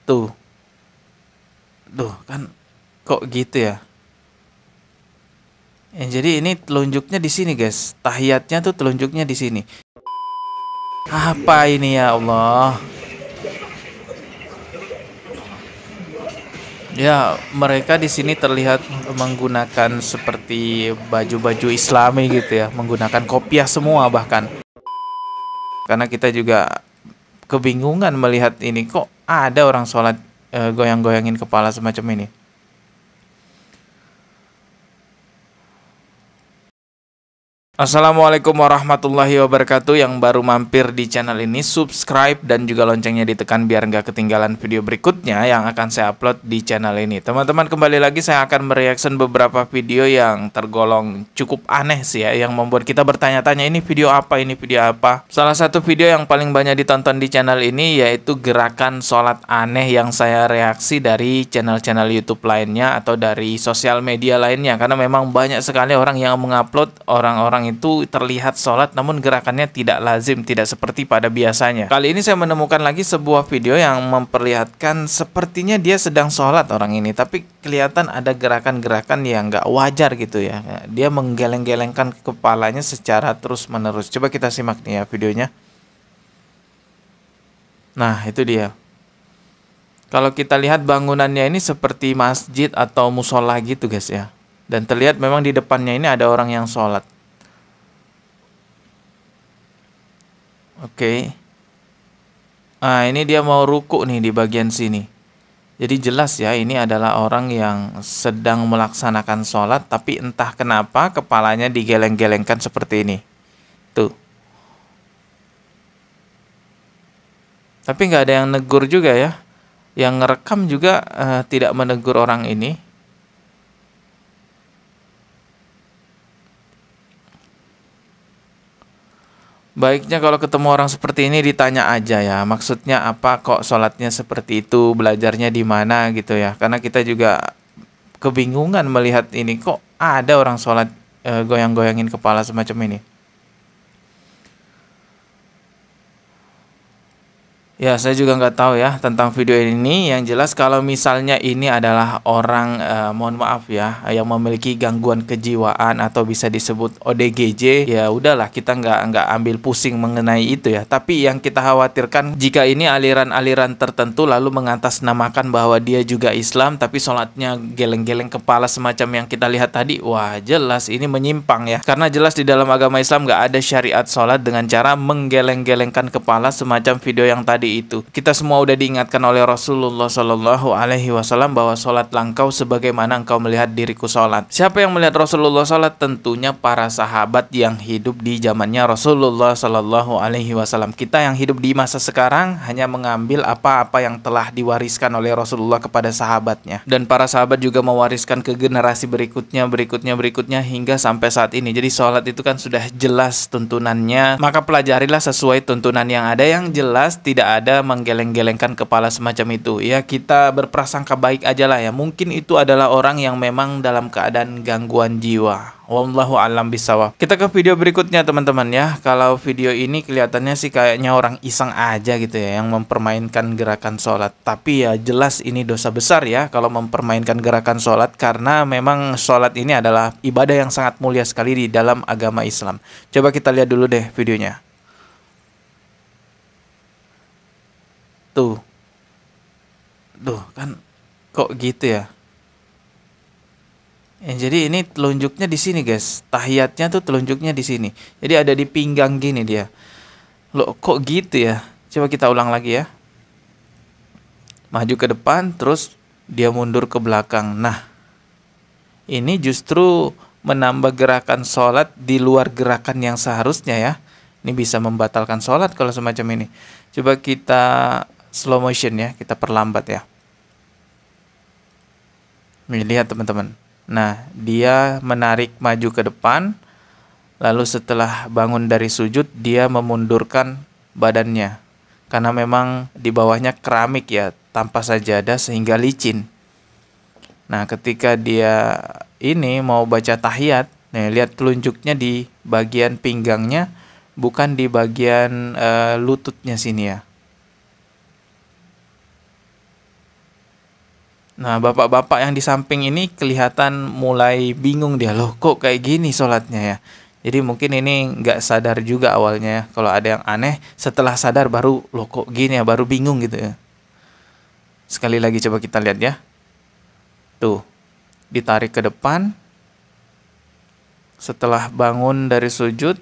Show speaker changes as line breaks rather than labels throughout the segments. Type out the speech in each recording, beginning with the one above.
Tuh, tuh kan kok gitu ya? Jadi ini telunjuknya di sini, guys. Tahiyatnya tuh telunjuknya di sini. Apa ini ya Allah? Ya, mereka di sini terlihat menggunakan seperti baju-baju Islami gitu ya, menggunakan kopiah semua bahkan. Karena kita juga kebingungan melihat ini, kok ada orang sholat goyang-goyangin kepala semacam ini. Assalamualaikum warahmatullahi wabarakatuh. Yang baru mampir di channel ini, subscribe dan juga loncengnya ditekan biar nggak ketinggalan video berikutnya yang akan saya upload di channel ini. Teman-teman, kembali lagi saya akan mereaction beberapa video yang tergolong cukup aneh sih ya, yang membuat kita bertanya-tanya, ini video apa, ini video apa. Salah satu video yang paling banyak ditonton di channel ini yaitu gerakan sholat aneh yang saya reaksi dari channel-channel YouTube lainnya atau dari sosial media lainnya, karena memang banyak sekali orang yang mengupload orang-orang itu terlihat sholat namun gerakannya tidak lazim, tidak seperti pada biasanya. Kali ini saya menemukan lagi sebuah video yang memperlihatkan sepertinya dia sedang sholat orang ini, tapi kelihatan ada gerakan-gerakan yang nggak wajar gitu ya. Dia menggeleng-gelengkan kepalanya secara terus-menerus. Coba kita simak nih ya videonya. Nah, itu dia. Kalau kita lihat bangunannya ini seperti masjid atau musola gitu guys ya. Dan terlihat memang di depannya ini ada orang yang sholat. Oke. Nah, ini dia mau ruku nih di bagian sini. Jadi jelas ya, ini adalah orang yang sedang melaksanakan sholat, tapi entah kenapa kepalanya digeleng-gelengkan seperti ini. Tuh. Tapi nggak ada yang negur juga ya. Yang ngerekam juga tidak menegur orang ini. Baiknya kalau ketemu orang seperti ini ditanya aja ya, maksudnya apa, kok sholatnya seperti itu, belajarnya di mana gitu ya. Karena kita juga kebingungan melihat ini, kok ada orang sholat goyang-goyangin kepala semacam ini. Ya, saya juga nggak tahu ya tentang video ini. Yang jelas kalau misalnya ini adalah orang, mohon maaf ya, yang memiliki gangguan kejiwaan atau bisa disebut ODGJ, ya udahlah kita nggak ambil pusing mengenai itu ya. Tapi yang kita khawatirkan jika ini aliran-aliran tertentu lalu mengatasnamakan bahwa dia juga Islam, tapi sholatnya geleng-geleng kepala semacam yang kita lihat tadi, wah jelas ini menyimpang ya. Karena jelas di dalam agama Islam nggak ada syariat sholat dengan cara menggeleng-gelengkan kepala semacam video yang tadi itu. Kita semua udah diingatkan oleh Rasulullah Shallallahu Alaihi Wasallam bahwa sholat langkau sebagaimana engkau melihat diriku sholat. Siapa yang melihat Rasulullah sholat? Tentunya para sahabat yang hidup di zamannya Rasulullah Shallallahu Alaihi Wasallam. Kita yang hidup di masa sekarang hanya mengambil apa-apa yang telah diwariskan oleh Rasulullah kepada sahabatnya, dan para sahabat juga mewariskan ke generasi berikutnya hingga sampai saat ini. Jadi sholat itu kan sudah jelas tuntunannya, maka pelajarilah sesuai tuntunan yang ada. Yang jelas tidak ada menggeleng-gelengkan kepala semacam itu ya. Kita berprasangka baik aja lah ya, mungkin itu adalah orang yang memang dalam keadaan gangguan jiwa. Wallahu a'lam bishawab. Kita ke video berikutnya teman-teman ya. Kalau video ini kelihatannya sih kayaknya orang iseng aja gitu ya yang mempermainkan gerakan sholat. Tapi ya jelas ini dosa besar ya kalau mempermainkan gerakan sholat, karena memang sholat ini adalah ibadah yang sangat mulia sekali di dalam agama Islam. Coba kita lihat dulu deh videonya. Tuh, kan kok gitu ya? Jadi ini telunjuknya di sini guys. Tahiyatnya tuh telunjuknya di sini. Jadi ada di pinggang gini dia. Loh, kok gitu ya? Coba kita ulang lagi ya. Maju ke depan, terus dia mundur ke belakang. Nah, ini justru menambah gerakan sholat di luar gerakan yang seharusnya ya. Ini bisa membatalkan sholat kalau semacam ini. Coba kita slow motion ya, kita perlambat ya. Nih, lihat teman-teman. Nah, dia menarik maju ke depan, lalu setelah bangun dari sujud, dia memundurkan badannya. Karena memang di bawahnya keramik ya, tanpa sajadah sehingga licin. Nah, ketika dia ini mau baca tahiyat, nih lihat telunjuknya di bagian pinggangnya, bukan di bagian lututnya sini ya. Nah, bapak-bapak yang di samping ini kelihatan mulai bingung dia, loh kok kayak gini sholatnya ya. Jadi mungkin ini nggak sadar juga awalnya ya. Kalau ada yang aneh, setelah sadar baru, loh kok gini ya, baru bingung gitu ya. Sekali lagi coba kita lihat ya. Tuh, ditarik ke depan. Setelah bangun dari sujud,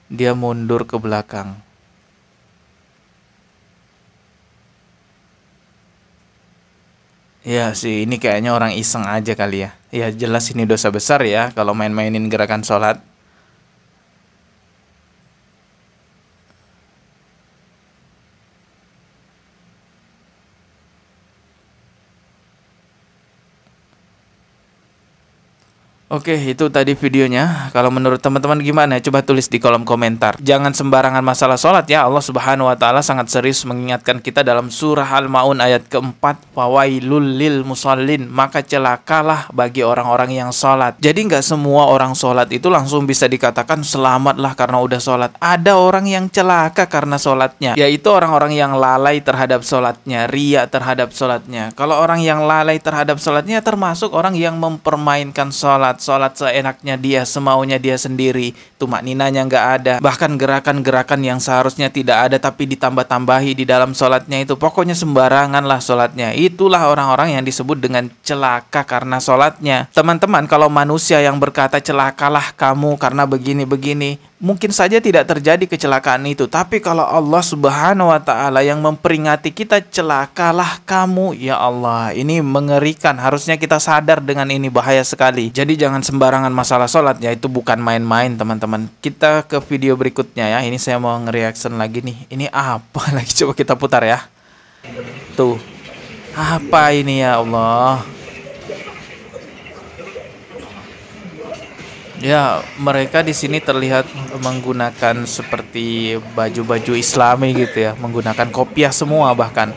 dia mundur ke belakang. Ya sih, ini kayaknya orang iseng aja kali ya. Ya jelas ini dosa besar ya kalau main-mainin gerakan sholat. Oke, itu tadi videonya. Kalau menurut teman-teman gimana? Coba tulis di kolom komentar. Jangan sembarangan masalah sholat ya. Allah Subhanahu wa Ta'ala sangat serius mengingatkan kita dalam surah Al-Maun ayat keempat. Fawailul lil musallin. Maka celakalah bagi orang-orang yang sholat. Jadi nggak semua orang sholat itu langsung bisa dikatakan selamatlah karena udah sholat. Ada orang yang celaka karena sholatnya, yaitu orang-orang yang lalai terhadap sholatnya, ria terhadap sholatnya. Kalau orang yang lalai terhadap sholatnya termasuk orang yang mempermainkan sholat seenaknya dia, semaunya dia sendiri, tumakninanya nggak ada, bahkan gerakan-gerakan yang seharusnya tidak ada tapi ditambah-tambahi di dalam sholatnya itu, pokoknya sembarangan lah sholatnya. Itulah orang-orang yang disebut dengan celaka karena sholatnya. Teman-teman, kalau manusia yang berkata celakalah kamu karena begini-begini, mungkin saja tidak terjadi kecelakaan itu, tapi kalau Allah Subhanahu wa Ta'ala yang memperingati kita, celakalah kamu, ya Allah, ini mengerikan. Harusnya kita sadar dengan ini, bahaya sekali. Jadi jangan sembarangan masalah sholat ya, itu bukan main-main teman-teman. Kita ke video berikutnya ya. Ini saya mau nge-reaction lagi nih. Ini apa lagi, coba kita putar ya. Tuh, apa ini ya Allah. Ya, mereka di sini terlihat menggunakan seperti baju-baju Islami gitu ya, menggunakan kopiah semua bahkan.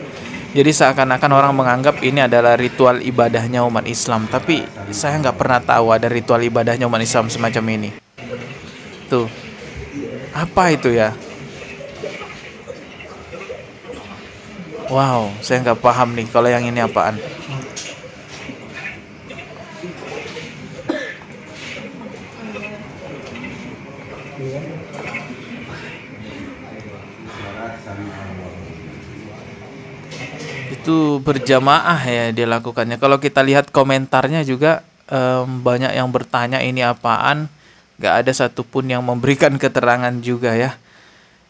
Jadi seakan-akan orang menganggap ini adalah ritual ibadahnya umat Islam, tapi saya nggak pernah tahu ada ritual ibadahnya umat Islam semacam ini. Tuh, apa itu ya? Wow, saya nggak paham nih kalau yang ini apaan. Itu berjamaah ya dia lakukannya. Kalau kita lihat komentarnya juga banyak yang bertanya ini apaan. Gak ada satupun yang memberikan keterangan juga ya.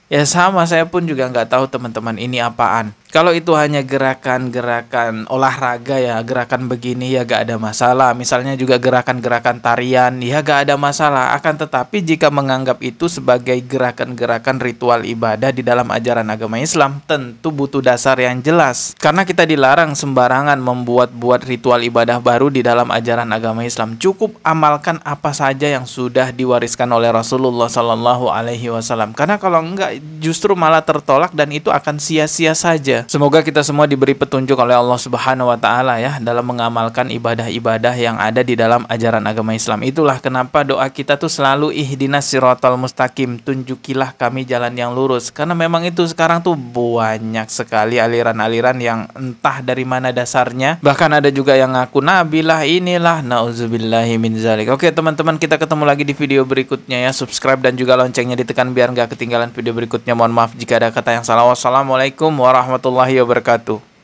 Ya sama, saya pun juga nggak tahu teman-teman ini apaan. Kalau itu hanya gerakan-gerakan olahraga ya, gerakan begini ya gak ada masalah. Misalnya juga gerakan-gerakan tarian ya gak ada masalah. Akan tetapi jika menganggap itu sebagai gerakan-gerakan ritual ibadah di dalam ajaran agama Islam, tentu butuh dasar yang jelas. Karena kita dilarang sembarangan membuat-buat ritual ibadah baru di dalam ajaran agama Islam. Cukup amalkan apa saja yang sudah diwariskan oleh Rasulullah Sallallahu Alaihi Wasallam. Karena kalau enggak justru malah tertolak dan itu akan sia-sia saja. Semoga kita semua diberi petunjuk oleh Allah Subhanahu wa Ta'ala ya dalam mengamalkan ibadah-ibadah yang ada di dalam ajaran agama Islam. Itulah kenapa doa kita tuh selalu ihdinas siratal mustaqim, tunjukilah kami jalan yang lurus. Karena memang itu sekarang tuh banyak sekali aliran-aliran yang entah dari mana dasarnya. Bahkan ada juga yang ngaku nabi lah, inilah, nauzubillahi min zalik. Oke teman-teman, kita ketemu lagi di video berikutnya ya. Subscribe dan juga loncengnya ditekan biar nggak ketinggalan video berikutnya. Mohon maaf jika ada kata yang salah. Wassalamualaikum warahmatullahi wabarakatuh.